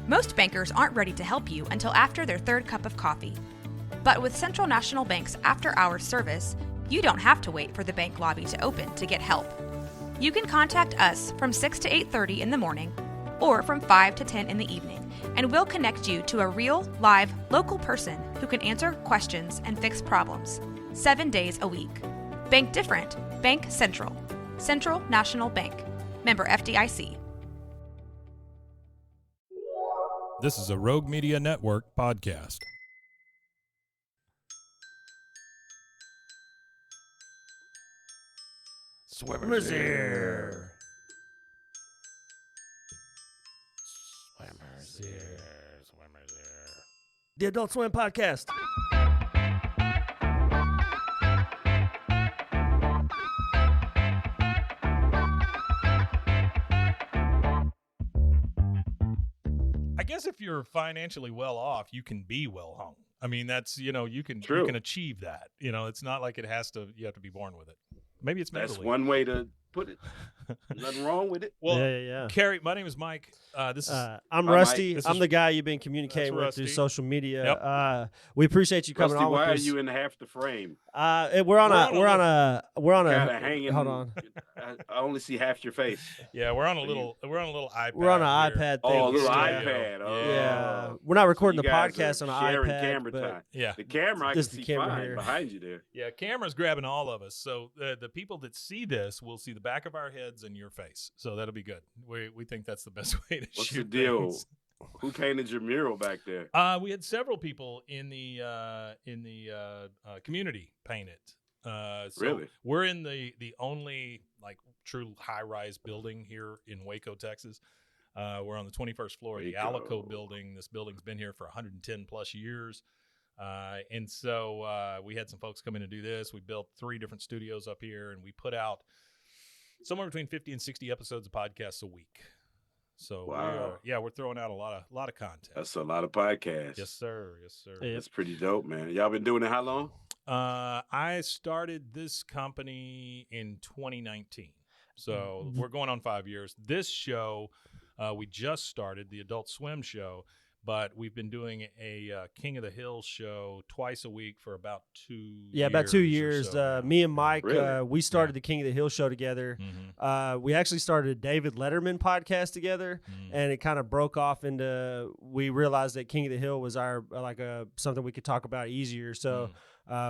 Most bankers aren't ready to help you until after their third cup of coffee. But with Central National Bank's after-hours service, you don't have to wait for the bank lobby to open to get help. You can contact us from 6 to 8:30 in the morning or from 5 to 10 in the evening, and we'll connect you to a real, live, local person who can answer questions and fix problems 7 days a week. Bank different. Bank Central. Central National Bank. Member FDIC. This is a Rogue Media Network podcast. Swimmers here. Swimmers here. Swimmers here. The Adult Swim Podcast. I guess if you're financially well off, you can be well hung. I mean, that's, you can achieve that. It's not like you have to be born with it. Maybe it's mentally. That's one way to put it. Nothing wrong with it. Well, yeah. Carey, my name is Mike. This is I'm Rusty. I'm the guy you've been communicating with through social media. Yep. We appreciate you coming Rusty, on. why are with us. you in half the frame? We're on a Kinda hanging. hold on. I only see half your face. Yeah, we're on a little iPad. We're on an here. iPad thing. Oh, a little Yeah. iPad. Oh. Yeah. We're not recording So the you guys podcast are on an sharing iPad. camera but time. Yeah. The camera I can Just the see camera fine here. behind you there. Yeah, camera's grabbing all of us. So the people that see this will see the back of our heads and your face. So that'll be good. We think that's the best way to What's shoot the deal? things. Who painted your mural back there? We had several people in the community paint it. So Really? We're in the only true high-rise building here in Waco, Texas. We're on the 21st floor of the Waco. Alico building. This building's been here for 110 plus years. And so we had some folks come in and do this. We built 3 different studios up here, and we put out somewhere between 50 and 60 episodes of podcasts a week. So Wow. we're throwing out a lot of content. That's a lot of podcasts. Yes, sir. Yeah. That's pretty dope, man. Y'all been doing it how long? I started this company in 2019. So we're going on 5 years. This show, we just started, the Adult Swim show, but we've been doing a King of the Hill show twice a week for about 2 years. Yeah, about 2 years. or so now. Me and Mike, Really? we started the King of the Hill show together. Mhm. We actually started a David Letterman podcast together, and it kind of broke off into. We realized that King of the Hill was our something we could talk about easier. So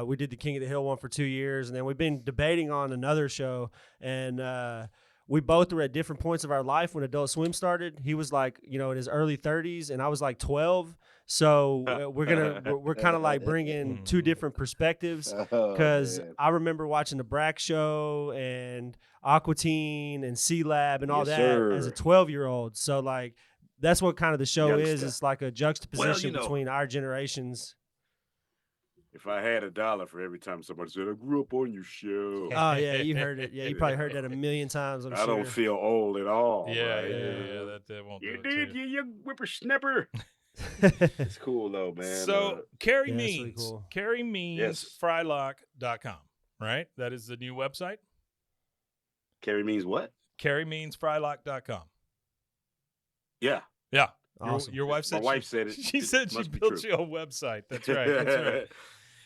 we did the King of the Hill one for 2 years, and then we've been debating on another show, and we both were at different points of our life when Adult Swim started. He was in his early 30s, and I was 12. So we're kind of bringing 2 different perspectives, because I remember watching the Brack Show and Aqua Teen and C-Lab and all Yes, that sir. as a 12-year-old. So that's what kind of the show is. Youngster. It's like a juxtaposition Well, between our generations. If I had $1 for every time somebody said, I grew up on your show. Oh yeah, you heard it. Yeah, you probably heard that a million times. I'm I sure. don't feel old at all. Yeah, right? yeah. That won't You do it did, to you young whippersnapper. It's cool though, man. So Carey Yeah, that's Means, really cool. Carey Means, Yes. Frylock.com, right? That is the new website. Carey Means what? Carey Means, Frylock.com. Yeah. Yeah. Awesome. Your wife My said wife said it. She It said she must be built true. you a website. That's right. That's right.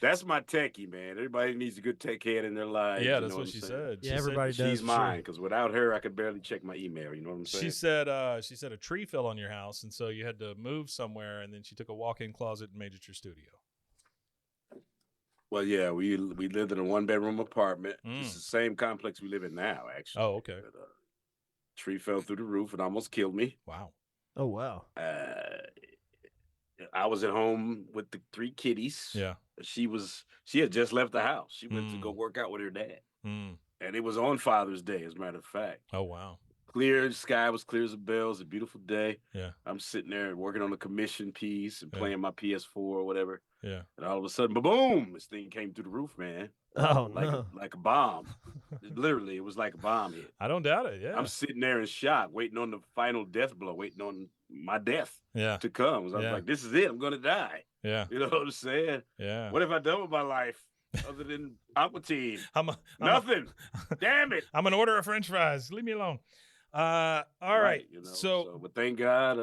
That's my techie, man. Everybody needs a good tech head in their lives. Yeah, you that's know what I'm she saying? said. Yeah, She everybody said, does. She's for mine, sure. because without her, I could barely check my email. You know what I'm saying? She said a tree fell on your house, and so you had to move somewhere, and then she took a walk-in closet and made it your studio. Well, yeah, we lived in a 1-bedroom apartment. Mm. It's the same complex we live in now, actually. Oh, okay. But, tree fell through the roof and almost killed me. Wow. Oh wow. I was at home with the 3 kitties. Yeah. She had just left the house. She went to Mm. go work out with her dad. Mm. And it was on Father's Day, as a matter of fact. Oh, wow. Clear, the sky was clear as a bell. It was a beautiful day. Yeah. I'm sitting there working on a commission piece and Yeah. playing my PS4 or whatever. Yeah. And all of a sudden, boom, this thing came through the roof, man. Oh Like no. like a bomb. Literally, it was like a bomb hit. I don't doubt it. Yeah. I'm sitting there in shock, waiting on the final death blow, waiting on my death Yeah. to come. I was Yeah. like, this is it. I'm going to die. Yeah. You know what I'm saying? Yeah. What have I done with my life other than Aqua Teen? I'm Nothing. Damn it. I'm gonna order a French fries. Leave me alone. All right. You know, So but thank God,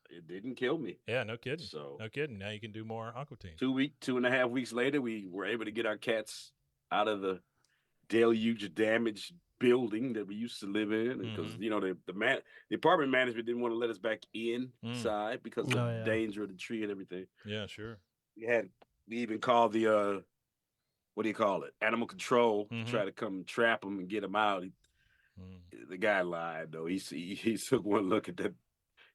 it didn't kill me. Yeah, no kidding. So No kidding. Now you can do more aqua teen. 2.5 weeks later, we were able to get our cats out of the deluge damaged building that we used to live in, because the apartment management didn't want to let us back inside because of the danger of the tree and everything. Yeah, sure. We even called the what do you call it, animal control, to try to come trap them and get them out. The guy lied though. He took one look at that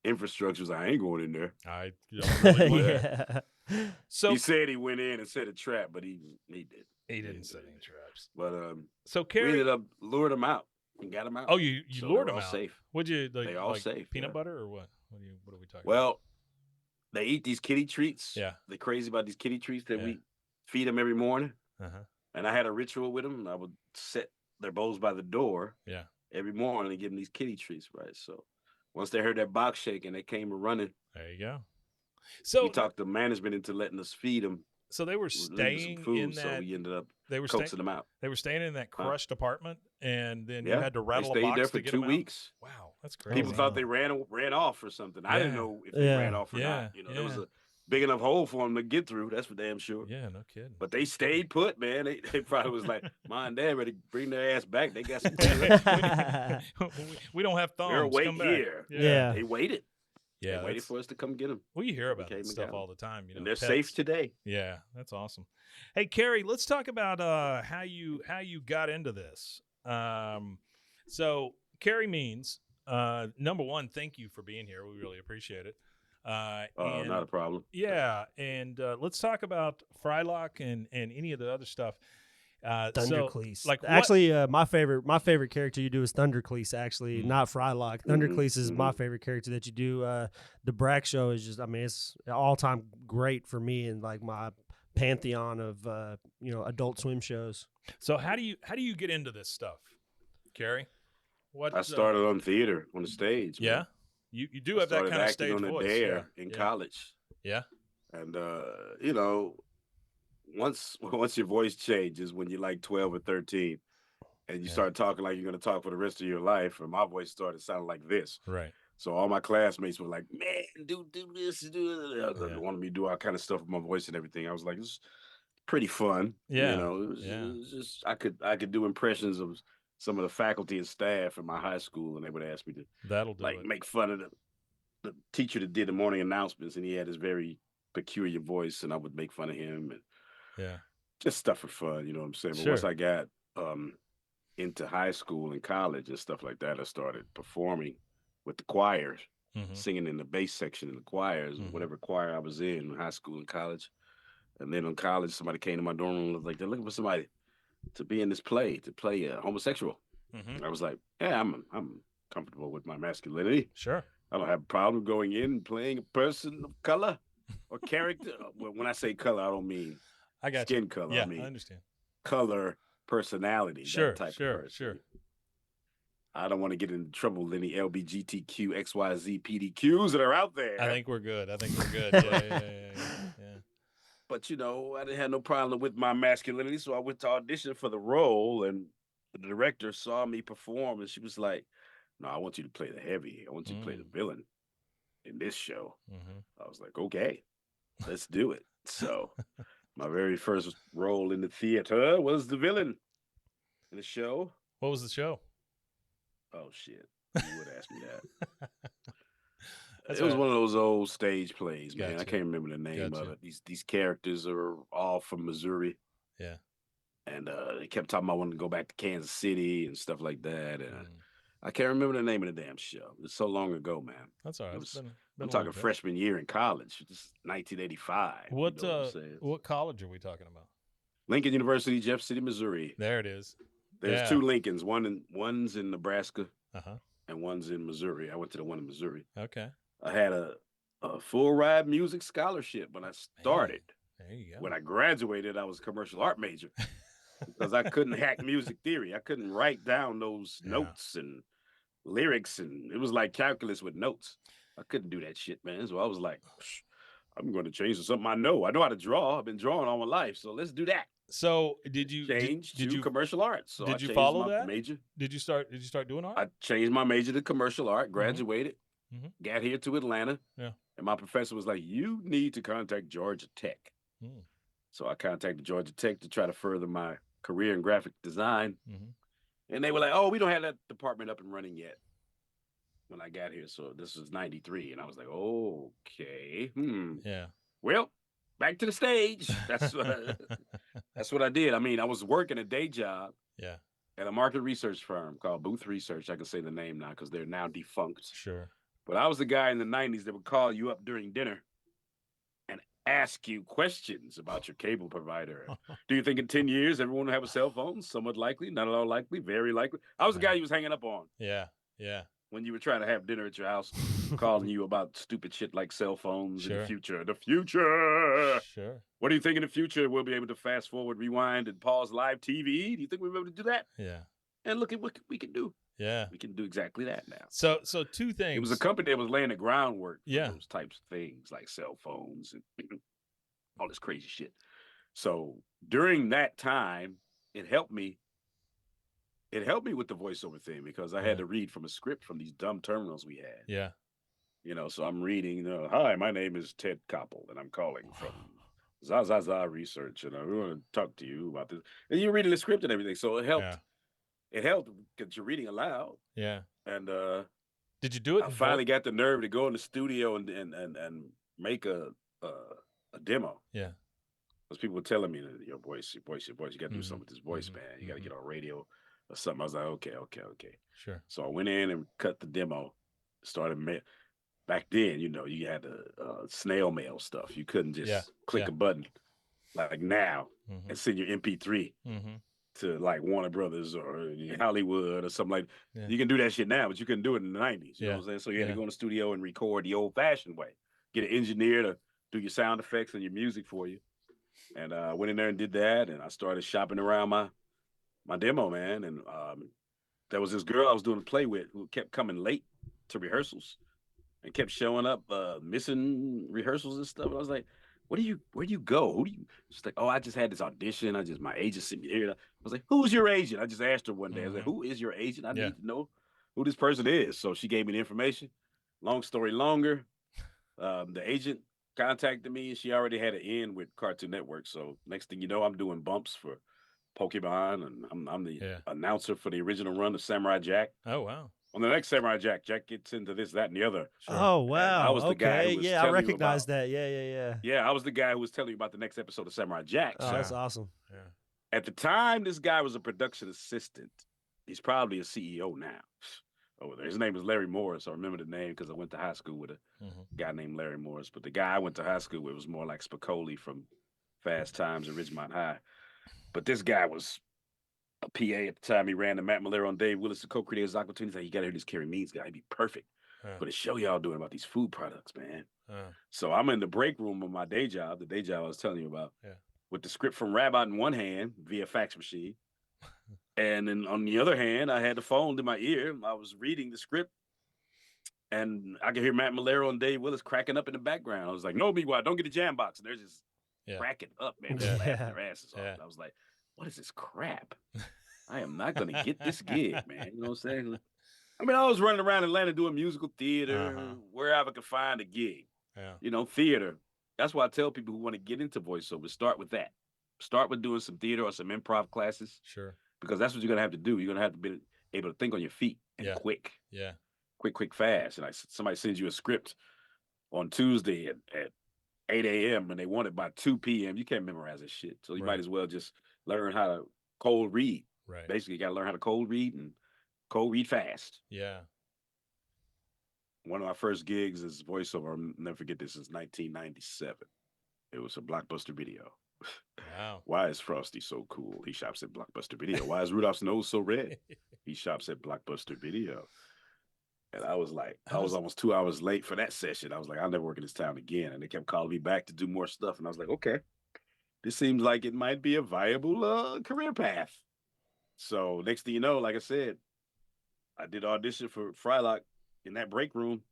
infrastructure. Was like, I ain't going in there. I don't really want that. So he said he went in and set a trap, but he did. He didn't set any traps. But so we Carey ended up lured them out and got them out. Oh, you So lured they're them all out. safe. Would you? Like, They all like safe. Peanut yeah. butter or what? What are we talking? Well, they eat these kitty treats. Yeah. They're crazy about these kitty treats that Yeah. we feed them every morning. Uh-huh. And I had a ritual with them. I would set their bowls by the door. Yeah. Every morning and give them these kitty treats, right? So once they heard that box shaking, they came running. There you go. So we talked the management into letting us feed them. So they were staying in that. So we ended up they were coaxing them out. They were staying in that crushed apartment, and then you Yeah. had to rattle They a stayed box there for to get 2 them weeks. out. Wow, that's crazy. People thought they ran off or something. I didn't know if they ran off or not. There was a big enough hole for them to get through. That's for damn sure. Yeah, no kidding. But they stayed put, man. They probably was like, "Mom and Dad ready to bring their ass back. They got some. we don't have thumbs. They're awake Come back. here. Yeah. They waited. Yeah, they waited for us to come get them. Well, you hear about that stuff all the time. And they're safe today. Yeah, that's awesome. Hey, Carey, let's talk about how you got into this. So, Carey Means, number one, thank you for being here. We really appreciate it. Not a problem. Yeah, and let's talk about Frylock and any of the other stuff. Thundercleese. So, actually, my favorite character you do is Thundercleese. Actually, not Frylock. Thundercleese is my favorite character that you do. The Brack Show is just, I mean, it's all time great for me and like my pantheon of Adult Swim shows. So how do you get into this stuff, Carey? I started on theater on the stage. Yeah, you do have that kind of stage on voice. The Dare in college. Yeah, and once your voice changes when you're like 12 or 13 and you start talking like you're going to talk for the rest of your life, and my voice started sounding like this. Right. So all my classmates were like, man, do this, do that. They wanted me to do all kind of stuff with my voice and everything. I was like, it's pretty fun. Yeah. It was just, I could do impressions of some of the faculty and staff in my high school, and they would ask me to make fun of the teacher that did the morning announcements, and he had his very peculiar voice, and I would make fun of him and just stuff for fun, you know what I'm saying? But once I got into high school and college and stuff like that, I started performing with the choirs, singing in the bass section in the choirs, whatever choir I was in high school and college. And then in college, somebody came to my dorm room and was like, they're looking for somebody to be in this play, to play a homosexual. I was like, yeah, I'm comfortable with my masculinity. Sure. I don't have a problem going in and playing a person of color or character. Well, when I say color, I don't mean skin color. Yeah, I mean, I understand. Color, personality. Sure, that type of person. Sure. I don't want to get into trouble with any LBGTQ, XYZ, PDQs that are out there. I think we're good. Yeah. But, I didn't have no problem with my masculinity, so I went to audition for the role, and the director saw me perform, and she was like, no, I want you to play the heavy. I want you to play the villain in this show. I was like, okay, let's do it. So my very first role in the theater was the villain in the show. What was the show? Oh, shit. You would ask me that. It was one of those old stage plays, man. Gotcha. I can't remember the name of it. These characters are all from Missouri. Yeah. And they kept talking about wanting to go back to Kansas City and stuff like that. And I can't remember the name of the damn show. It's so long ago, man. That's all right. I'm talking freshman year in college. This is 1985. What college are we talking about? Lincoln University, Jeff City, Missouri. There it is. There's two Lincolns. One's in Nebraska, and one's in Missouri. I went to the one in Missouri. Okay. I had a full ride music scholarship when I started. There you go. When I graduated, I was a commercial art major because I couldn't hack music theory. I couldn't write down those notes and lyrics, and it was like calculus with notes. I couldn't do that shit, man. So I was like, I'm going to change to something I know. I know how to draw. I've been drawing all my life, so let's do that. So did you change to commercial arts? So did you follow that major? Did you start doing art? I changed my major to commercial art. Graduated. got here to Atlanta. Yeah. And my professor was like, you need to contact Georgia Tech. So I contacted Georgia Tech to try to further my career in graphic design. And they were like, oh, we don't have that department up and running yet when I got here. So this was 93. And I was like, okay. Yeah. Well, back to the stage. That's what I did. I mean, I was working a day job at a market research firm called Booth Research. I can say the name now because they're now defunct. Sure. But I was the guy in the 90s that would call you up during dinner and ask you questions about your cable provider. Do you think in 10 years everyone will have a cell phone? Somewhat likely, not at all likely, very likely. I was the guy you was hanging up on. Yeah. When you were trying to have dinner at your house, calling you about stupid shit like cell phones in the future. The future. Sure. What do you think in the future we'll be able to fast forward, rewind, and pause live TV? Do you think we'll be able to do that? Yeah. And look at what we can do. Yeah. We can do exactly that now. So two things. It was a company that was laying the groundwork for Yeah. those types of things like cell phones and all this crazy shit. So during that time, it helped me. It helped me with the voiceover thing because I had to read from a script from these dumb terminals we had. Yeah. You know, so I'm reading, hi, my name is Ted Koppel, and I'm calling from Zazaza Research, and we want to talk to you about this. And you're reading the script and everything, so it helped. Yeah. It helped because you're reading aloud. Yeah. And did you do it? I finally got the nerve to go in the studio and make a demo. Yeah. Because people were telling me that your voice, you got to do something with this voice, man. You got to get on radio or something. I was like, okay. Sure. So I went in and cut the demo. Started back then, you had the snail mail stuff. You couldn't just click a button like now and send your MP3 to like Warner Brothers or Hollywood or something like that. Yeah. You can do that shit now, but you couldn't do it in the 90s. You know what I'm saying? So you had to go in the studio and record the old-fashioned way. Get an engineer to do your sound effects and your music for you. And I went in there and did that, and I started shopping around my demo, man. And there was this girl I was doing a play with who kept coming late to rehearsals and kept showing up missing rehearsals and stuff. And I was like, where do you go? She's like, oh, I just had this audition. My agent sent me here. I was like, who's your agent? I just asked her one day. I was like, who is your agent? I need to know who this person is. So she gave me the information. Long story longer, the agent contacted me, and she already had an in with Cartoon Network. So next thing you know, I'm doing bumps for Pokemon, and I'm the announcer for the original run of Samurai Jack. Oh, wow. On the next Samurai Jack gets into this, that, and the other. Sure. Oh, wow. I was the guy who was I recognize that. Yeah. Yeah, I was the guy who was telling you about the next episode of Samurai Jack. Oh, that's awesome. Yeah. At the time, this guy was a production assistant. He's probably a CEO now. Over there. His name is Larry Morris. I remember the name because I went to high school with a guy named Larry Morris. But the guy I went to high school with was more like Spicoli from Fast Times and Ridgemont High. But this guy was a PA at the time. He ran the Matt Malero and Dave Willis, the co-creators of Aquatine. He's like, you got to hear this Carey Means guy. He'd be perfect. But the show y'all doing about these food products, man. So I'm in the break room of my day job, the day job I was telling you about, with the script from Rabbit in one hand via fax machine. And then on the other hand, I had the phone to my ear. I was reading the script, and I could hear Matt Malero and Dave Willis cracking up in the background. I was like, no, Meanwhile, don't get a jam box. And they're just cracking up, man. They're laughing their asses off. I was like, what is this crap? I am not going to get this gig, man. You know what I'm saying? I mean, I was running around Atlanta doing musical theater, wherever I could find a gig. Yeah. Theater. That's why I tell people who want to get into voiceover, start with that. Start with doing some theater or some improv classes. Sure. Because that's what you're going to have to do. You're going to have to be able to think on your feet and quick. Yeah. Quick, fast. And somebody sends you a script on Tuesday at 8 a.m. and they want it by 2 p.m. You can't memorize this shit. So you might as well just learn how to cold read. Right. Basically, you got to learn how to cold read and cold read fast. Yeah. One of my first gigs as voiceover, I'll never forget this, is 1997. It was a Blockbuster Video. Wow. Why is Frosty so cool? He shops at Blockbuster Video. Why is Rudolph's nose so red? He shops at Blockbuster Video. And I was like, I was almost 2 hours late for that session. I was like, I'll never work in this town again. And they kept calling me back to do more stuff. And I was like, okay, this seems like it might be a viable career path. So next thing you know, like I said, I did audition for Frylock in that break room.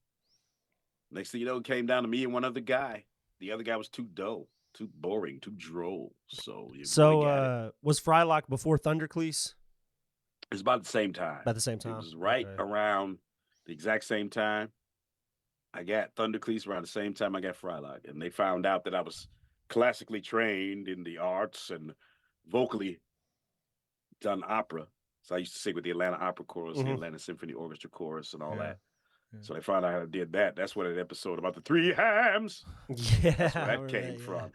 Next thing you know, it came down to me and one other guy. The other guy was too dull, too boring, too droll. So was Frylock before Thundercleese? It's about the same time. About the same time. It was right around the exact same time. I got Thundercleese around the same time I got Frylock, and they found out that I was classically trained in the arts and vocally done opera. So I used to sing with the Atlanta Opera Chorus, the Atlanta Symphony Orchestra Chorus, and all that. Yeah. So they found out how I did that. That's what an episode about the three hams. Yeah, that's where that came from.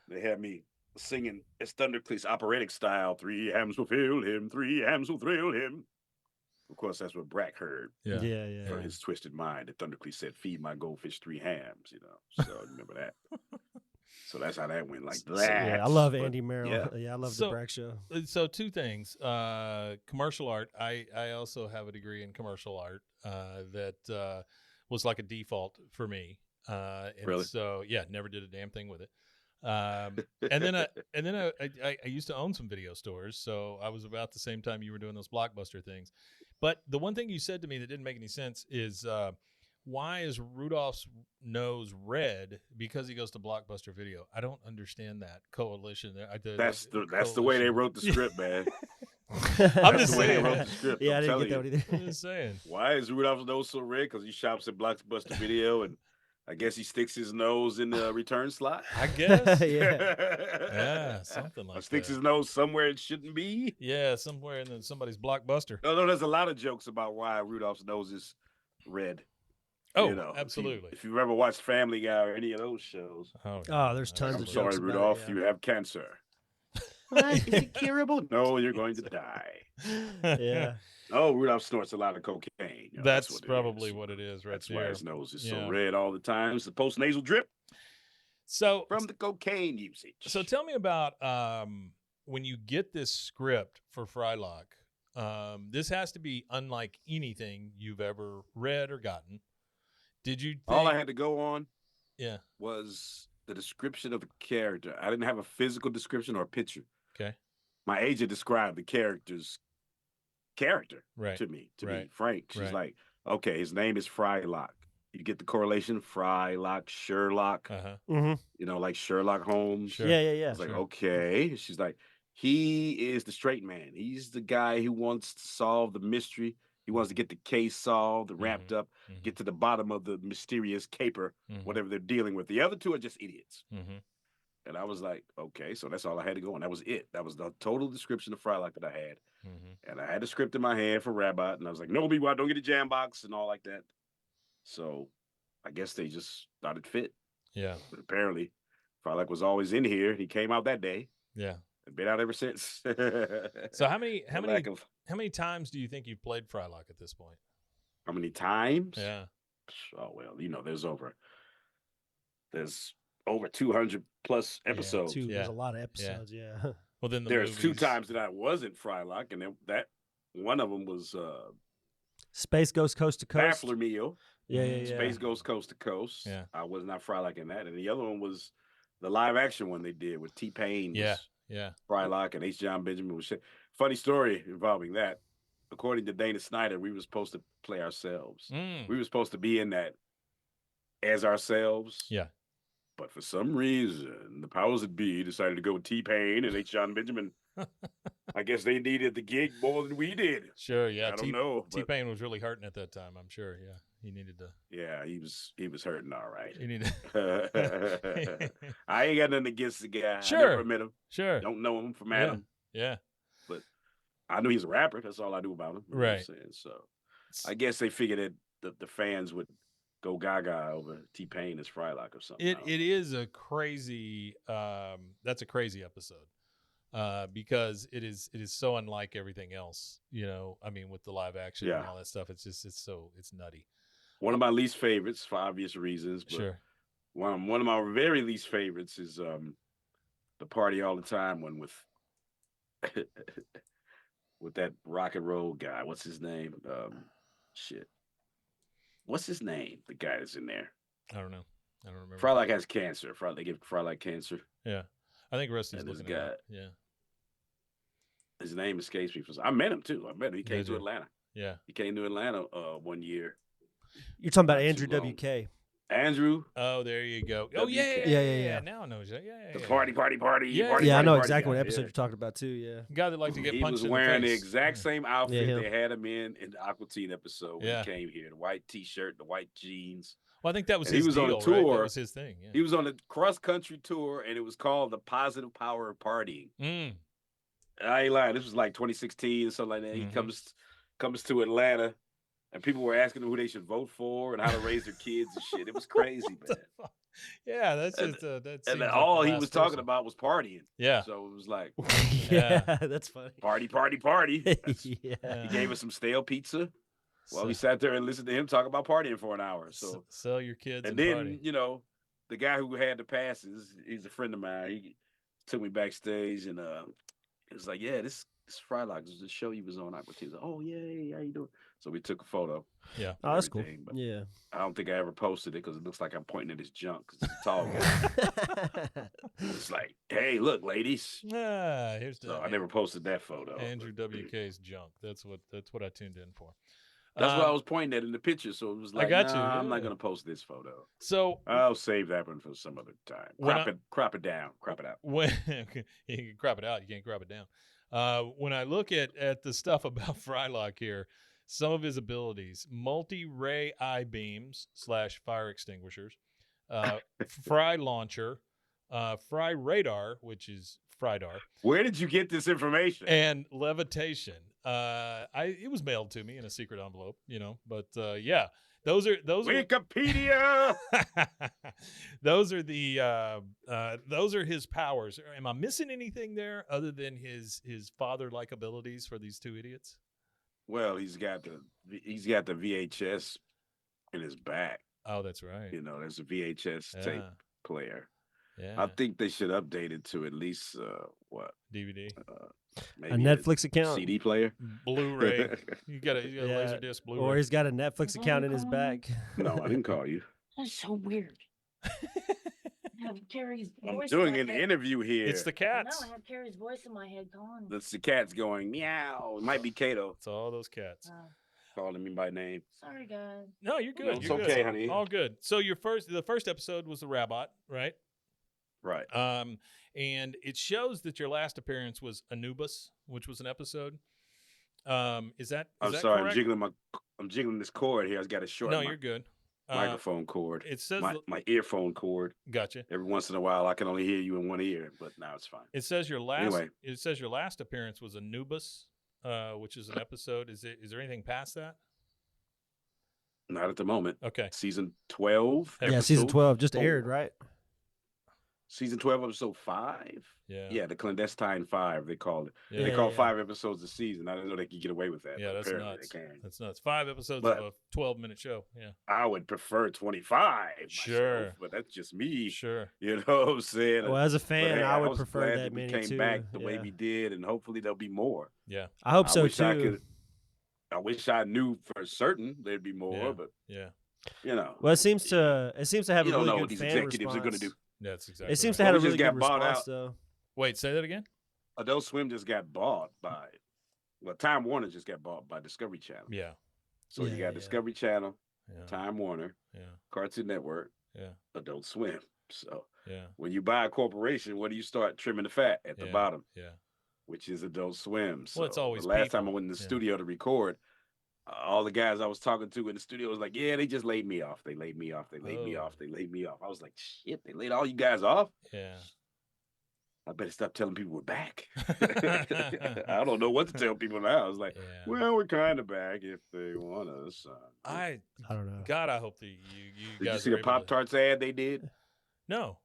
They had me singing it's Thundercleese operatic style. 3 hams will fill him, 3 hams will thrill him. Of course, that's what Brack heard. Yeah. For his twisted mind, that Thundercleese said, "Feed my goldfish 3 hams." You know, so remember that. So that's how that went, like that. Yeah, I love Andy Merrill. Yeah, I love the Brack show. So 2 things. Commercial art. I also have a degree in commercial art that was like a default for me. And really? So yeah, never did a damn thing with it. And then I used to own some video stores, so I was about the same time you were doing those Blockbuster things. But the one thing you said to me that didn't make any sense is why is Rudolph's nose red? Because he goes to Blockbuster Video. I don't understand that coalition. That's the way they wrote the script, man. I'm just saying. Wrote the script. Yeah, I didn't get that one either. I'm just saying. Why is Rudolph's nose so red? Because he shops at Blockbuster Video, and I guess he sticks his nose in the return slot. I guess. Yeah, something like that. Or sticks his nose somewhere it shouldn't be. Yeah, somewhere in somebody's Blockbuster. No, there's a lot of jokes about why Rudolph's nose is red. Oh, you know, absolutely. If you've ever watched Family Guy or any of those shows. Oh, there's tons of jokes. I'm sorry, Rudolph, about it, you have cancer. Is it curable? No, you're going to die. Yeah. Oh, Rudolph snorts a lot of cocaine. You know, that's probably what it is, right? That's why his nose is so red all the time. It's the post-nasal drip. So from the cocaine usage. So tell me about when you get this script for Frylock. This has to be unlike anything you've ever read or gotten. Did you think... All I had to go on was the description of the character. I didn't have a physical description or a picture. Okay. My agent described the character's character to me, Frank. She's like, okay, his name is Frylock. You get the correlation, Frylock, Sherlock. You know, like Sherlock Holmes. Sure. Yeah. It's like, okay. She's like, he is the straight man. He's the guy who wants to solve the mystery. He wants to get the case solved, wrapped up, get to the bottom of the mysterious caper, whatever they're dealing with. The other 2 are just idiots. And I was like, okay, so that's all I had to go on. That was it. That was the total description of Frylock that I had. And I had the script in my hand for Rabbit, and I was like, no, B-Why, don't get a jam box and all like that. So I guess they just thought it fit. Yeah. But apparently, Frylock was always in here. He came out that day. Yeah. And been out ever since. So how many times do you think you've played Frylock at this point? How many times? Yeah. Oh, well, you know, there's over 200 plus episodes. There's a lot of episodes, yeah. Well, then there's 2 times that I wasn't Frylock, and that one of them was Space Ghost Coast to Coast. Baffler Meal. Yeah. Space Ghost Coast to Coast. Yeah. I was not Frylock in that. And the other one was the live action one they did with T-Pain. Yeah. Frylock and H. John Benjamin was shit. Funny story involving that. According to Dana Snyder, we were supposed to play ourselves. We were supposed to be in that as ourselves. Yeah. But for some reason, the powers that be decided to go with T-Pain and H. John Benjamin. I guess they needed the gig more than we did. Sure, yeah. I don't know. T-Pain was really hurting at that time, I'm sure. Yeah, he needed to. Yeah, he was hurting all right. He needed. I ain't got nothing against the guy. Sure. I never met him. Sure. Don't know him from Adam. Yeah. But I knew he's a rapper. That's all I knew about him. Right. Know what I'm saying? So I guess they figured that the fans would go gaga over T-Pain as Frylock or something. It is a crazy. That's a crazy episode. Because it is so unlike everything else, you know. I mean, with the live action and all that stuff, it's nutty. One of my least favorites for obvious reasons. But sure. One of my very least favorites is the Party All the Time one with with that rock and roll guy. What's his name? What's his name? The guy that's in there. I don't know. I don't remember. Frylock has cancer. They give Frylock cancer. Yeah. I think Rusty's looking at it. Yeah. His name escapes me. I met him too. He came to Atlanta. Yeah. He came to Atlanta 1 year. You're talking about Andrew WK. Andrew. Oh, there you go. Oh, yeah. Now I know. Yeah. The party. Yeah, I know exactly what episode you're talking about too. Yeah. Guy that liked to get punched in the face. He was wearing the exact same outfit they had him in the Aqua Teen episode when he came here. The white T-shirt, the white jeans. Well, I think that was and his he was deal, on a tour. Right? That was his thing. Yeah. He was on a cross-country tour, and it was called The Positive Power of Partying. I ain't lying. This was like 2016 or something like that. He comes to Atlanta, and people were asking him who they should vote for and how to raise their kids and shit. It was crazy, man. Yeah, that's just and all he was talking about was partying. Yeah. So it was like, yeah, that's funny. Party. Yeah. He gave us some stale pizza. Well, we sat there and listened to him talk about partying for an hour. So sell your kids and then party. The guy who had the passes, he's a friend of mine. He took me backstage and he was like, "Yeah, this Frylock is the show you was on." He was like, "Oh yeah, how you doing?" So we took a photo. Yeah, oh, that's cool. But yeah, I don't think I ever posted it because it looks like I'm pointing at his junk because he's a tall guy. It's like, "Hey, look, ladies." Here's so I never posted that photo. Andrew WK's junk. That's what I tuned in for. That's what I was pointing at in the picture. So it was like, I'm not going to post this photo. So I'll save that one for some other time. Crop it down. Crop it out. When you can crop it out, you can't crop it down. When I look at the stuff about Frylock here, some of his abilities: multi-ray eye beams / fire extinguishers, fry launcher, fry radar, which is Frydar. Where did you get this information? And levitation. It was mailed to me in a secret envelope, but yeah, those are Wikipedia. Those are his powers. Am I missing anything there other than his father-like abilities for these two idiots? Well, he's got the VHS in his back. Oh, that's right. There's a VHS tape player. Yeah. I think they should update it to at least DVD. Maybe a Netflix account, CD player, Blu-ray. You got a laser disc Blu-ray, or he's got a Netflix account in his back. No, I didn't call you. That's so weird. I have Carey's voice. I'm doing an interview here. It's the cats. No, I have Carey's voice in my head calling. That's the cats going meow. It might be Kato. It's all those cats. Calling me by name. Sorry, guys. No, you're good. No, it's you're okay, good. honey. All good. So the first episode was the Rabot, right? Right. And it shows that your last appearance was Anubis, which was an episode. Is that I'm sorry, correct? I'm jiggling this cord here. I've got a short. No, you're good. Microphone cord. It says my earphone cord. Gotcha. Every once in a while, I can only hear you in one ear, but now it's fine. It says your last appearance was Anubis, which is an episode. Is there anything past that? Not at the moment. Okay. Season 12. Yeah, season 12 just aired, right? Season 12, episode 5? Yeah, the Clandestine 5, they called it. Yeah. They call 5 episodes a season. I didn't know they could get away with that. Yeah, that's nuts. They can. That's nuts. 5 episodes of a 12-minute show. Yeah. I would prefer 25. Sure. Myself, but that's just me. Sure. You know what I'm saying? Well, as a fan, I would was prefer glad that we many came too. back the way we did, and hopefully there'll be more. Yeah. I hope so too. I wish I knew for certain there'd be more, but Well, it seems to have a really know good what these fan executives response. are going to do. That's exactly. It seems right. to have a just really got good bought response, out. though. Wait, say that again. Adult Swim just got bought by, Time Warner just got bought by Discovery Channel. Yeah. So you got Discovery Channel, Yeah. Time Warner, Cartoon Network, Yeah. Adult Swim. So Yeah. when you buy a corporation, what do you start trimming the fat at the bottom? Yeah. Which is Adult Swim. So Well, it's always the last people. time I went in the studio to record, all the guys I was talking to in the studio was like, yeah, they just laid me off. They laid me off. They laid me off. They laid me off. I was like, shit, they laid all you guys off? Yeah. I better stop telling people we're back. I don't know what to tell people now. I was like, well, we're kind of back if they want us. I don't know. God, I hope that you did guys you see the Pop-Tarts ad they did? No.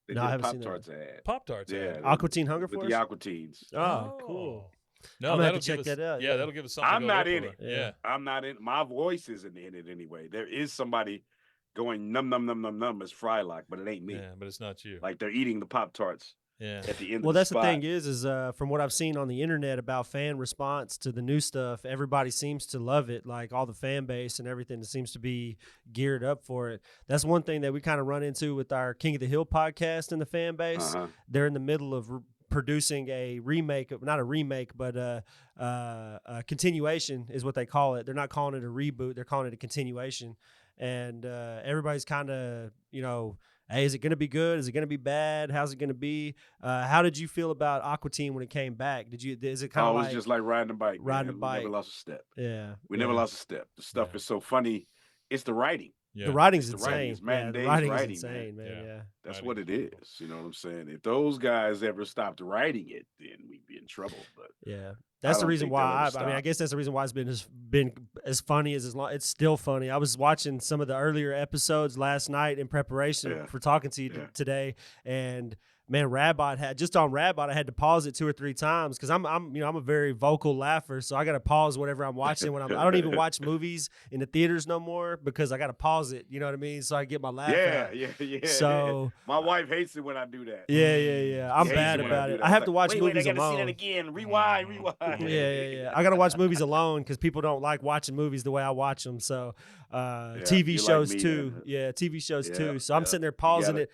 They No, did I a haven't seen that. Pop-Tarts ad. Pop-Tarts. Yeah. Aqua Teen Hunger With Force? the Aqua Teens. Oh, cool. No, I'm gonna have that'll to check give us, that out. Yeah, that'll give us something. I'm to not look in for. it. Yeah. I'm not in. My voice isn't in it anyway. There is somebody going num num num num num as Frylock, but it ain't me. Yeah, but it's not you. Like they're eating the Pop-Tarts. Yeah. At the end. Well, of the that's spot. the thing is from what I've seen on the internet about fan response to the new stuff, everybody seems to love it. Like all the fan base and everything seems to be geared up for it. That's one thing that we kind of run into with our King of the Hill podcast and the fan base. They're in the middle of producing a remake, not a remake, but a continuation is what they call it. They're not calling it a reboot. They're calling it a continuation. And everybody's kind of, hey, is it going to be good? Is it going to be bad? How's it going to be? How did you feel about Aqua Teen when it came back? Is it kind of it was just like riding a bike. Riding a We bike. never lost a step. Yeah. We never lost a step. The stuff is so funny. It's the writing. Yeah. The writing's The insane. writing is Matt and the Dave's writing's writing, insane, man. Yeah. Yeah. That's Writing what it is wonderful. is. You know what I'm saying? If those guys ever stopped writing it, then we'd be in trouble. But Yeah. That's the don't reason think they'll why ever I mean, I stop. guess that's the reason why it's been as funny as long. It's still funny. I was watching some of the earlier episodes last night in preparation Yeah. for talking to you Yeah. today, and man, Rabot I had to pause it 2 or 3 times because I'm a very vocal laugher, so I got to pause whatever I'm watching I don't even watch movies in the theaters no more because I got to pause it. You know what I mean? So I get my laugh out. Yeah. So my wife hates it when I do that. yeah. I'm She hates bad it when I about do it. that. I It's have to like, watch wait, movies I gotta alone. see that again. Rewind. Yeah. I got to watch movies alone because people don't like watching movies the way I watch them. So TV you're shows like me, too. then. Yeah, TV shows Yeah, too. So I'm yeah. sitting there You pausing gotta- it.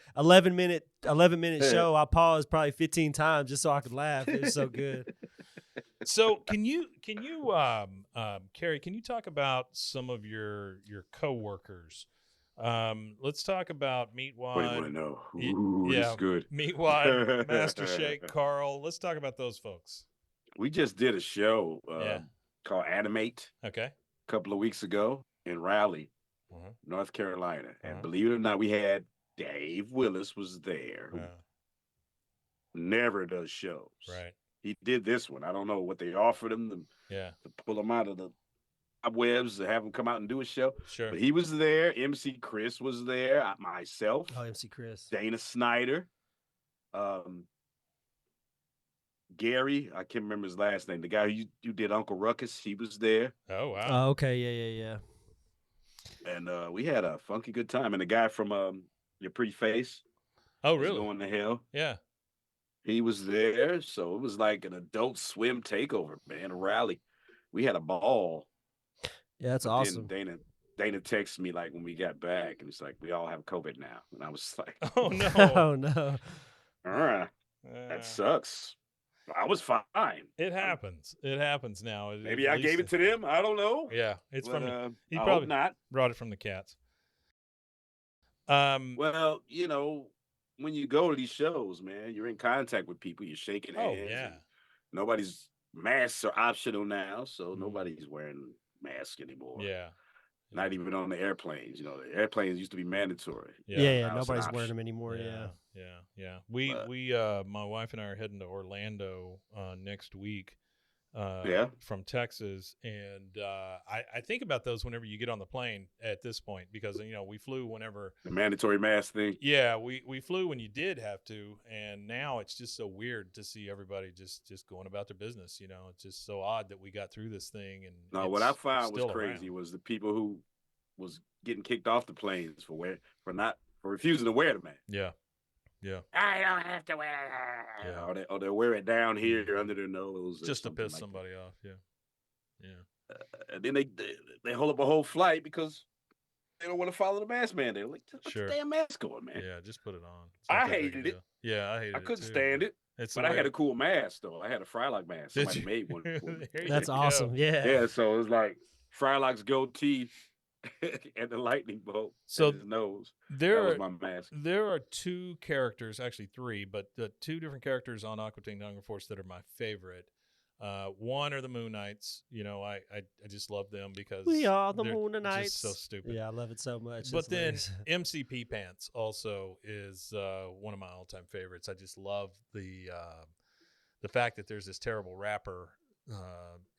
11-minute show. I paused probably 15 times just so I could laugh. It was so good. So can you Carey, can you talk about some of your coworkers? Let's talk about What do you want to Meatwad. know? Ooh, this is good. Meatwad, Master Shake, Carl. Let's talk about those folks. We just did a show Yeah. called Animate Okay. a couple of weeks ago in Raleigh, Uh-huh. North Carolina. And Uh-huh. believe it or not, we had Dave Willis was there, who never does shows. Right. He did this one. I don't know what they offered him to pull him out of the webs to have him come out and do a show. Sure. But he was there. MC Chris was there. Myself. Oh, MC Chris. Dana Snyder. Gary, I can't remember his last name. The guy who did Uncle Ruckus, he was there. Oh wow. Oh, okay. Yeah. And we had a funky good time. And the guy from Your Pretty Face. Oh was really? Going to Hell. Yeah. He was there. So it was like an Adult Swim takeover, man, a rally. We had a ball. Yeah, that's awesome. Dana texted me like when we got back, and it's like, we all have COVID now. And I was like, Oh no. Oh no. That sucks. I was fine. It happens. It happens now. Maybe I gave it to them. I don't know. Yeah, it's But, from. He I probably hope not. brought it from the cats. Well, when you go to these shows, man, you're in contact with people. You're shaking hands. Oh yeah. Nobody's masks are optional now, so nobody's wearing masks anymore. Yeah. Not even on the airplanes. The airplanes used to be mandatory. Yeah. Now it's Nobody's an wearing option. them anymore. Yeah. We my wife and I are heading to Orlando next week. From Texas, and I think about those whenever you get on the plane at this point, because we flew whenever The mandatory mask thing. Yeah, we flew when you did have to, and now it's just so weird to see everybody just going about their business. It's just so odd that we got through this thing. And No, what I found was still crazy around. was the people who was getting kicked off the planes for refusing to wear the mask. Yeah. I don't have to wear it. Yeah. Or they wear it down here under their nose. Just to something piss like somebody off. Yeah. And then they hold up a whole flight because they don't want to follow the mask mandate. Like, put Sure. the damn mask on, man. Yeah, just put it on. It's I not that big a hated it. deal. Yeah, I hated it. I couldn't too. stand it. It's But the I way- had a cool mask, though. I had a Frylock mask. Did Somebody you? made one for me. There you That's go. awesome. Yeah. Yeah, so it's like Frylock's goatee and the lightning bolt So in his nose. There That was are my mask. there are 2 characters, actually 3, but the 2 different characters on Aqua Teen Hunger Force that are my favorite. One are the Moon Knights. I just love them because We are the they're Moon just Knights. so stupid. Yeah, I love it so much. But It's then hilarious. MCP Pants also is one of my all-time favorites. I just love the fact that there's this terrible rapper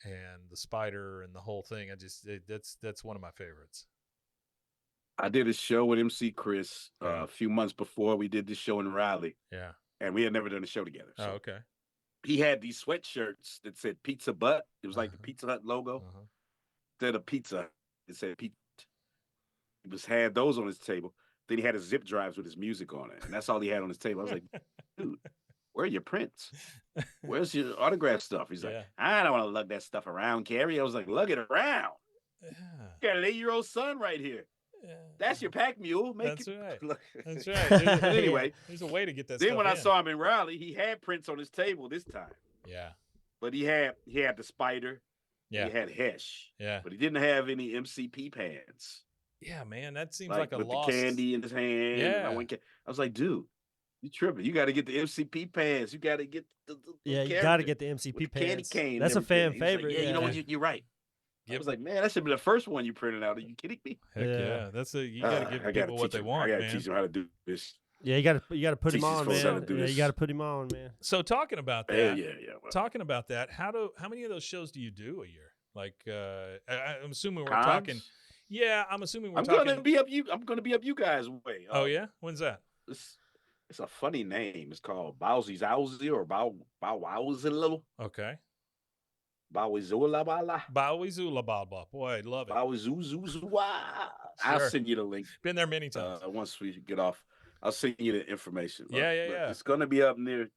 and the spider and the whole thing. That's one of my favorites. I did a show with MC Chris a few months before we did this show in Raleigh, Yeah. and we had never done a show together. Oh, So okay. he had these sweatshirts that said Pizza Butt. It was like the Pizza Hut logo. Uh-huh. Instead of pizza, it said pizza. He had those on his table. Then he had his zip drives with his music on it, and that's all he had on his table. I was like, dude, where are your prints? Where's your autograph stuff? He's like, Yeah. I don't want to lug that stuff around, Carey. I was like, lug it around. Yeah. You got an 8-year-old son right here. That's your pack mule. That's it right. look. That's right. Anyway, there's a way to get that then stuff when I in. saw him in Raleigh, he had prints on his table this time. Yeah. But he had the spider. Yeah. He had Hesh. Yeah. But he didn't have any MCP pants. Yeah, man. That seems like a with lost. the candy in his hand. Yeah. I was like, dude, you tripping. You got to get the MCP pants. You got to get the yeah, you got to character get the MCP with the candy pants. cane. That's and a fan everything. He's like, favorite. yeah, you know what? You're right. I was like, man, that should be the first one you printed out. Are you kidding me? Heck yeah. That's you got to give people what they want, man. I got to teach them how to do this. Yeah, you got to put him on, man. Yeah, you got to put him on, man. So talking about that, well, talking about that, how many of those shows do you do a year? Like, I'm assuming we're Cons? talking. Yeah, I'm assuming we're I'm talking. gonna be up you guys' way. Oh yeah, when's that? It's a funny name. It's called Bowsy Zowsy or Bow Wowzilla. Okay. Bowizula Bala. Bowizula Bala. Boy, I love it. Bowizuzuzua. I'll send you the link. Been there many times. Once we get off, I'll send you the information. Yeah. It's gonna be up near,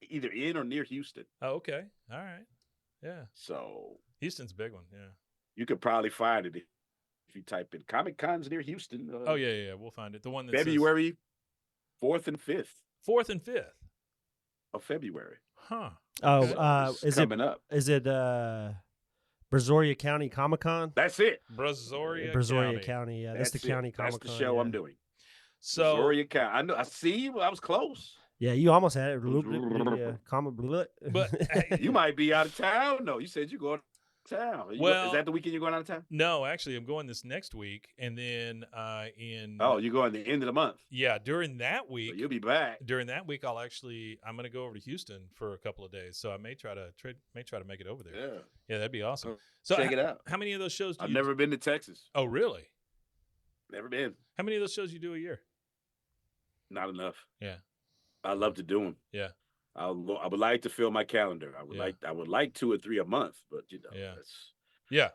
either in or near Houston. Oh, okay. All right. Yeah. So Houston's a big one. Yeah. You could probably find it if you type in Comic Cons near Houston. Oh yeah. We'll find it. The one that February 4th and 5th. 4th and 5th of February. Huh. Oh, is coming up? Is it Brazoria County Comic Con? That's it. Brazoria County. Yeah, that's the county Comic Con. That's the show I'm doing. So Brazoria County. I know. I see you. I was close. Yeah, you almost had it. Yeah, but you might be out of town. No, you said you're going to town. Is that the weekend you're going out of town? No, actually, I'm going this next week, and then you're going the end of the month. Yeah, during that week, so you'll be back. During that week, I'm going to go over to Houston for a couple of days, so I may try to make it over there. Yeah, that'd be awesome. So check it out. How many of those shows? I've never been to Texas. Oh, really? Never been. How many of those shows you do a year? Not enough. Yeah. I love to do them. Yeah. I would like to fill my calendar. I would like 2 or 3 a month, but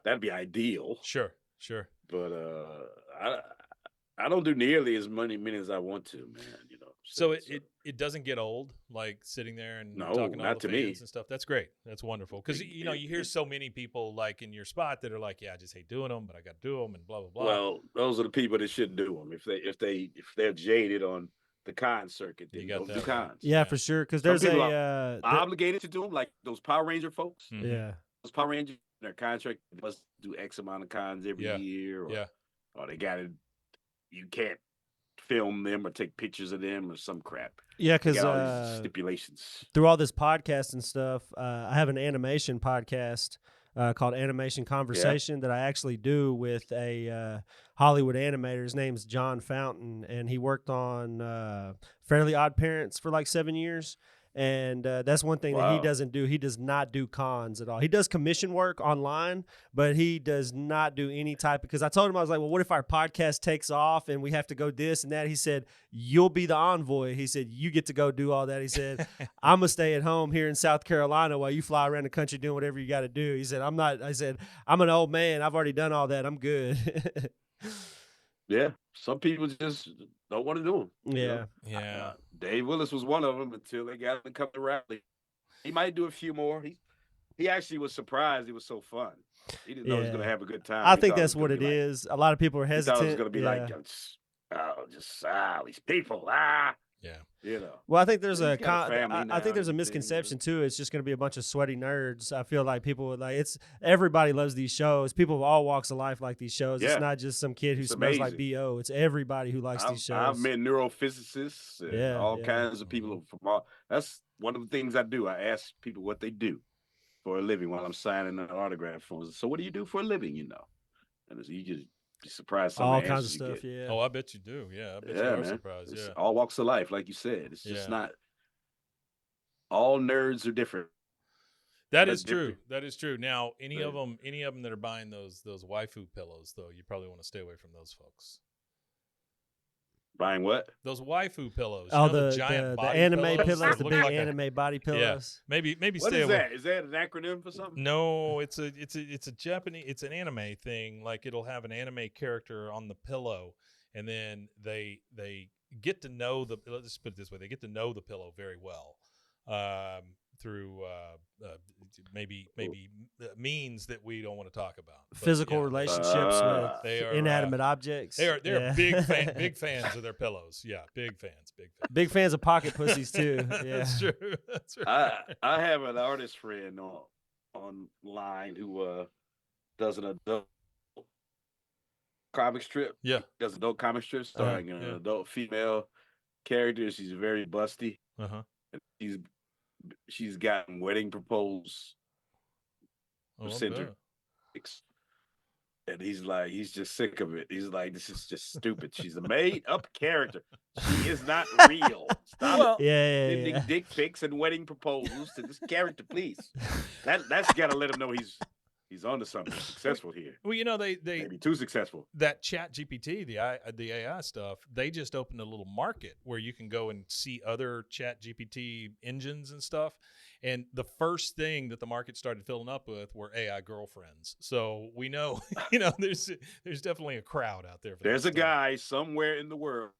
that'd be ideal. Sure. But I don't do nearly as many as I want to, man. So it doesn't get old, like sitting there and talking to all the fans and stuff. That's great. That's wonderful because you hear so many people like in your spot that are like, yeah, I just hate doing them, but I got to do them and blah blah blah. Well, those are the people that shouldn't do them if they're jaded on the con circuit. Then don't do cons. Yeah, for sure. Because there's obligated to do them, like those Power Ranger folks. Mm-hmm. Yeah, those Power Rangers, their contract must do X amount of cons every year. Or they got to. You can't film them or take pictures of them or some crap. Yeah, because stipulations through all this podcast and stuff. I have an animation podcast called Animation Conversation that I actually do with a Hollywood animator. His name's John Fountain, and he worked on Fairly Odd Parents for like 7 years. And that's one thing that he doesn't do. He does not do cons at all. He does commission work online, but he does not do any type. Because I told him, I was like, well, what if our podcast takes off and we have to go this and that? He said, you'll be the envoy. He said, you get to go do all that. He said, I'm going to stay at home here in South Carolina while you fly around the country doing whatever you got to do. He said, I'm an old man. I've already done all that. I'm good. Yeah, some people just don't want to do them. Yeah. Yeah. Dave Willis was one of them until they got him to come to rally. He might do a few more. He actually was surprised. It was so fun. He didn't know he was going to have a good time. I think that's what it is. A lot of people are hesitant. He thought it was going to be like, these people. Yeah. Well, I think there's I think there's a misconception too. It's just going to be a bunch of sweaty nerds. I feel like people everybody loves these shows. People of all walks of life like these shows. It's not just some kid who smells like BO. It's everybody who likes these shows. I've met neurophysicists and all kinds of people from all. That's one of the things I do. I ask people what they do for a living while I'm signing an autograph form. So what do you do for a living? And you just be surprised. All kinds of stuff. Yeah. Oh, I bet you do. Yeah. I bet you are surprised. It's all walks of life, like you said. It's just not. All nerds are different. That is true. That is true. Now, any of them that are buying those waifu pillows, though, you probably want to stay away from those folks. Buying what? Those waifu pillows. Oh, the giant the anime pillows, the big anime body pillows. Yeah. Maybe what stay is away. That? Is that an acronym for something? No, it's a Japanese. It's an anime thing. Like it'll have an anime character on the pillow, and then they get to know the. Let's put it this way: they get to know the pillow very well. Through maybe means that we don't want to talk about. But, physical relationships with inanimate objects. They're big fans of their pillows. Yeah, big fans. Big fans of pocket pussies too. Yeah, that's true. That's right. I have an artist friend online who does an adult comic strip. Yeah, does adult comic strip starring an adult female character. She's very busty. And she's gotten wedding proposals. Oh, And he's just sick of it. He's like, this is just stupid. She's a made-up character. She is not real. Stop sending dick pics and wedding proposals to this character, please. That's got to let him know he's onto something successful here. Well, you know, they maybe too successful. That Chat GPT, the AI stuff, they just opened a little market where you can go and see other Chat GPT engines and stuff. And the first thing that the market started filling up with were AI girlfriends. So we know, you know, there's definitely a crowd out there. There's a guy somewhere in the world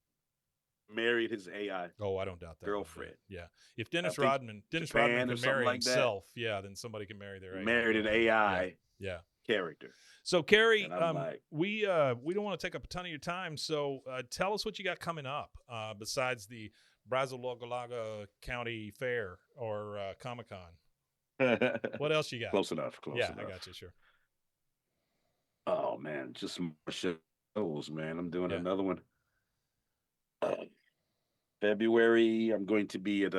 married his AI. Oh, I don't doubt that. Girlfriend. Yeah. If Dennis Rodman could marry himself, then somebody can marry their AI. Married an AI. Yeah. Character. So, Carey, we don't want to take up a ton of your time. So, tell us what you got coming up besides the Brazos-Logalaga County Fair or Comic-Con. What else you got? Close enough. I got you. Sure. Oh man, just some shows, man. I'm doing another one. February, I'm going to be at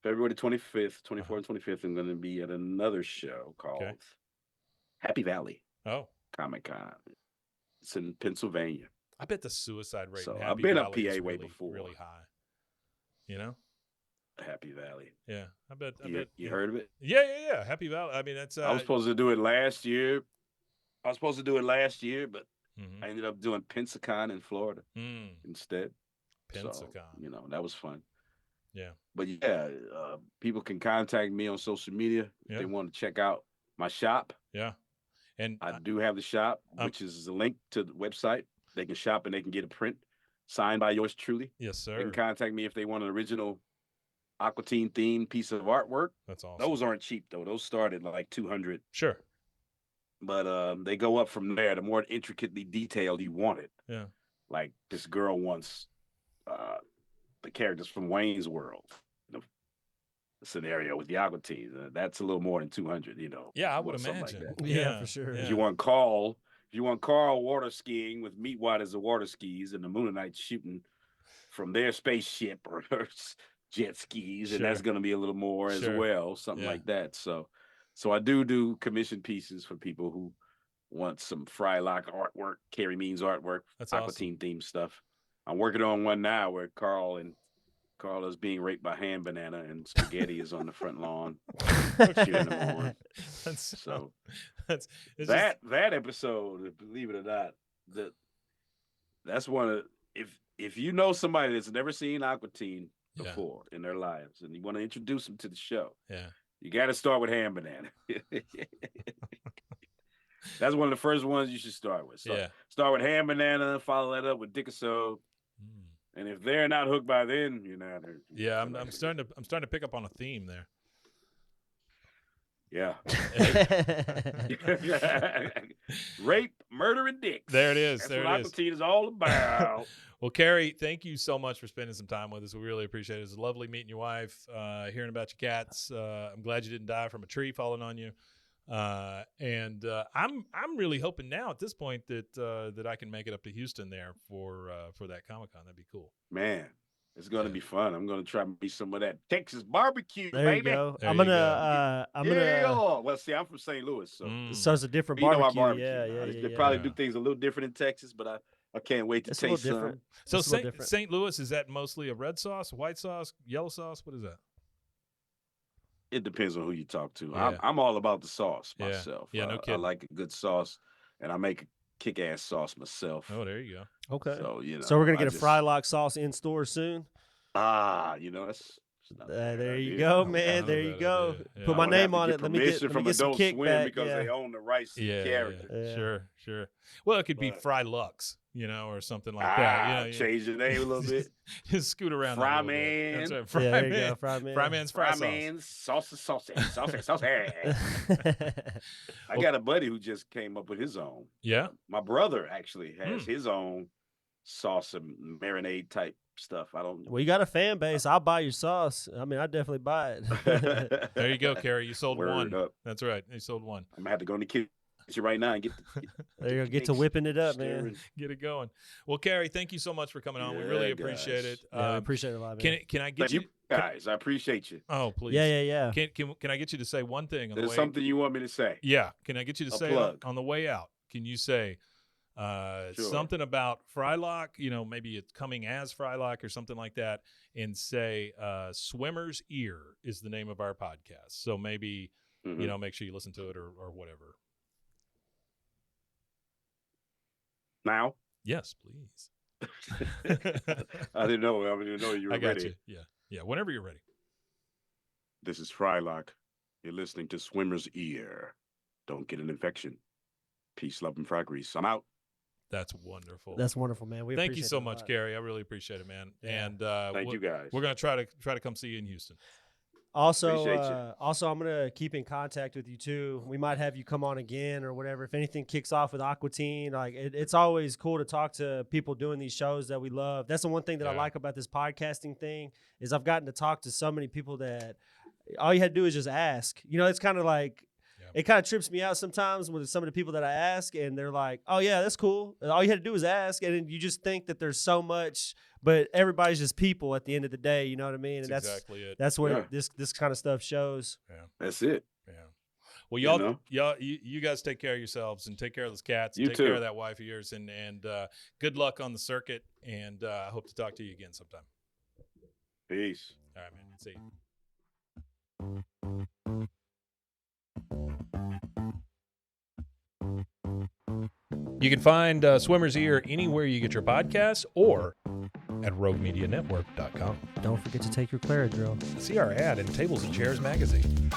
February 25th, 24th and 25th. I'm going to be at another show called Happy Valley. Oh, Comic-Con. It's in Pennsylvania. I bet the suicide rate. So in Happy I've been Valley up PA way really, before. Really high. You know. Happy Valley. Yeah, I bet. You heard of it? Yeah. Happy Valley. I mean, that's. I was supposed to do it last year. But I ended up doing Pensacon in Florida instead. Pensacon. So, that was fun. Yeah. But people can contact me on social media if they want to check out my shop. Yeah. And I do have the shop, which is a link to the website. They can shop and they can get a print signed by yours truly. Yes, sir. They can contact me if they want an original Aqua Teen themed piece of artwork. That's awesome. Those aren't cheap though. Those start at like $200. Sure. But they go up from there. The more intricately detailed you want it. Yeah. Like this girl wants the characters from Wayne's World. The scenario with the Aqua Teens. That's a little more than $200, Yeah, I would imagine. Like yeah, for sure. If you want Carl water skiing with Meat White as the water skis and the Moonanites shooting from their spaceship or jet skis, and that's going to be a little more as well, something like that. So I do commission pieces for people who want some Frylock artwork, Carey Means artwork, that's Aqua awesome. Teen themed stuff. I'm working on one now where Carl is being raped by Hand Banana and Spaghetti is on the front lawn cheering him on. That episode, believe it or not, that's one of if you know somebody that's never seen Aqua Teen before in their lives and you want to introduce them to the show, you got to start with Hand Banana. That's one of the first ones you should start with. Start with Hand Banana, follow that up with Dickaso. And if they're not hooked by then, you're not. Yeah, I'm starting to pick up on a theme there. Yeah. Rape, murder, and dicks. There it is. That's what Aqua Teen is all about. Well, Carey, thank you so much for spending some time with us. We really appreciate it. It was lovely meeting your wife, hearing about your cats. I'm glad you didn't die from a tree falling on you. And I'm really hoping now at this point that I can make it up to Houston there for that Comic-Con. That'd be cool. Man, it's gonna be fun. I'm gonna try to be some of that Texas barbecue, there baby. You go. There I'm you gonna. Well, see, I'm from St. Louis, so it's a different barbecue. Yeah. They probably do things a little different in Texas, but I can't wait to taste some. So St. Louis, is that mostly a red sauce, white sauce, yellow sauce? What is that? It depends on who you talk to. Yeah. I'm all about the sauce myself. Yeah, no kidding. I like a good sauce, and I make a kick-ass sauce myself. Oh, there you go. Okay. So we're gonna get a Frylock sauce in store soon. That's there you go, man. There you go. Yeah. Put my name on it. Let me get some kickback because they own the rights to the character. Yeah. Sure. Well, it could be Fryluck, or something like that. Change the name a little bit. Just scoot around. Fryman. That's right. There you go. Fryman. Fryman's fry sauce. I got a buddy who just came up with his own. Yeah. My brother actually has his own sauce and marinade type stuff. Well, you got a fan base. I'll buy your sauce. I mean, I definitely buy it. There you go, Carey. You sold Word one. up. That's right. You sold one. I'm gonna have to go in the kitchen you right now and there you go. Get to whipping it up, man. Get it going. Well, Carey, thank you so much for coming on. We really appreciate it. Yeah, we appreciate it a lot, man. Can I get you guys? I appreciate you. Oh, please. Yeah. Can I get you to say one thing? There's something you want me to say. Yeah. Can I get you to say on the way out? Can you say something about Frylock? Maybe it's coming as Frylock or something like that, and say Swimmer's Ear is the name of our podcast. So maybe make sure you listen to it or whatever. Now? Yes, please. I didn't know. I didn't know you were ready. You. Yeah. Whenever you're ready. This is Frylock. You're listening to Swimmer's Ear. Don't get an infection. Peace, love, and fry grease. I'm out. That's wonderful. That's wonderful, man. Thank you so much, Carey. I really appreciate it, man. Yeah. And thank you guys. We're gonna try to come see you in Houston. Also, I'm gonna keep in contact with you too. We might have you come on again or whatever. If anything kicks off with Aqua Teen, like it's always cool to talk to people doing these shows that we love. That's the one thing that I like about this podcasting thing is I've gotten to talk to so many people that all you had to do is just ask. It's kind of like. It kind of trips me out sometimes with some of the people that I ask, and they're like, "Oh yeah, that's cool." All you had to do was ask, and then you just think that there's so much, but everybody's just people at the end of the day. You know what I mean? And that's exactly it. That's what this kind of stuff shows. Yeah, that's it. Yeah. Well, you guys take care of yourselves and take care of those cats. Take care of that wife of yours, and good luck on the circuit. And I hope to talk to you again sometime. Peace. All right, man. See you. You can find Swimmer's Ear anywhere you get your podcasts or at roguemedianetwork.com. Don't forget to take your Claradrill. See our ad in Tables and Chairs magazine.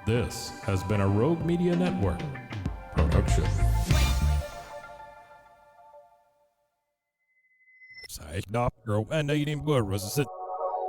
This has been a Rogue Media Network production. Side knock, girl, and I didn't go.